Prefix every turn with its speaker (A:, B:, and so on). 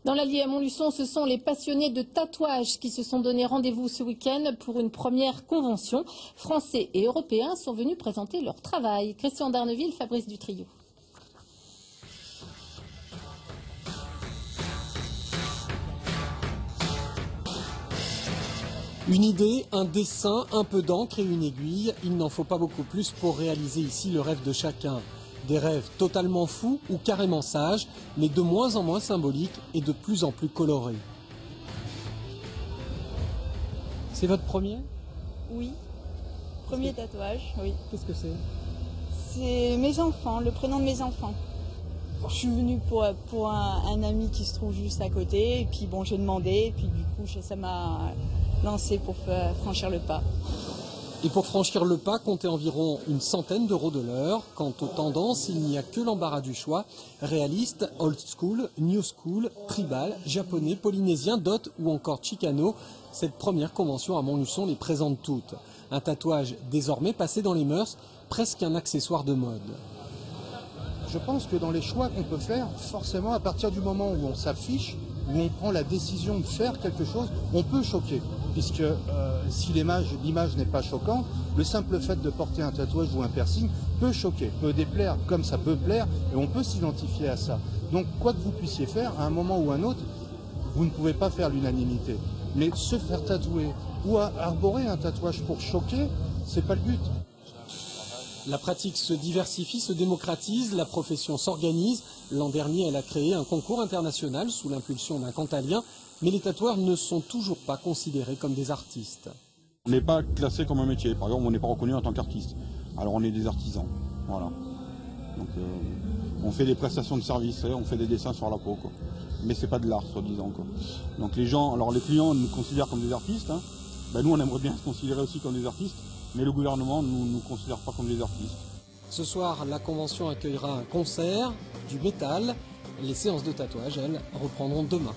A: Dans l'Allier à Montluçon, ce sont les passionnés de tatouage qui se sont donné rendez-vous ce week-end pour une première convention. Français et Européens sont venus présenter leur travail. Christian Darneville, Fabrice Dutrio.
B: Une idée, un dessin, un peu d'encre et une aiguille, il n'en faut pas beaucoup plus pour réaliser ici le rêve de chacun. Des rêves totalement fous ou carrément sages, mais de moins en moins symboliques et de plus en plus colorés. C'est votre premier?
C: Oui, premier tatouage, oui.
B: Qu'est-ce que c'est?
C: C'est mes enfants, le prénom de mes enfants. Je suis venue pour un ami qui se trouve juste à côté, et puis bon, j'ai demandé, et puis du coup, ça m'a lancé pour franchir le pas.
B: Et pour franchir le pas, comptez environ une centaine d'euros de l'heure. Quant aux tendances, il n'y a que l'embarras du choix. Réaliste, old school, new school, tribal, japonais, polynésien, dot ou encore chicano. Cette première convention à Montluçon les présente toutes. Un tatouage désormais passé dans les mœurs, presque un accessoire de mode.
D: Je pense que dans les choix qu'on peut faire, forcément, à partir du moment où on s'affiche, où on prend la décision de faire quelque chose, on peut choquer. Puisque si l'image n'est pas choquante, le simple fait de porter un tatouage ou un piercing peut choquer, peut déplaire, comme ça peut plaire, et on peut s'identifier à ça. Donc, quoi que vous puissiez faire, à un moment ou à un autre, vous ne pouvez pas faire l'unanimité. Mais se faire tatouer ou arborer un tatouage pour choquer, c'est pas le but.
B: La pratique se diversifie, se démocratise, la profession s'organise. L'an dernier, elle a créé un concours international sous l'impulsion d'un Cantalien, mais les tatoueurs ne sont toujours pas considérés comme des artistes.
E: On n'est pas classé comme un métier, par exemple on n'est pas reconnu en tant qu'artiste. Alors on est des artisans, voilà. Donc on fait des prestations de services, on fait des dessins sur la peau, quoi. Mais c'est pas de l'art, soi-disant, quoi. Donc les clients nous considèrent comme des artistes, hein. Ben, nous on aimerait bien se considérer aussi comme des artistes, mais le gouvernement ne nous considère pas comme des artistes.
B: Ce soir, la convention accueillera un concert, du métal. Les séances de tatouage, elles, reprendront demain.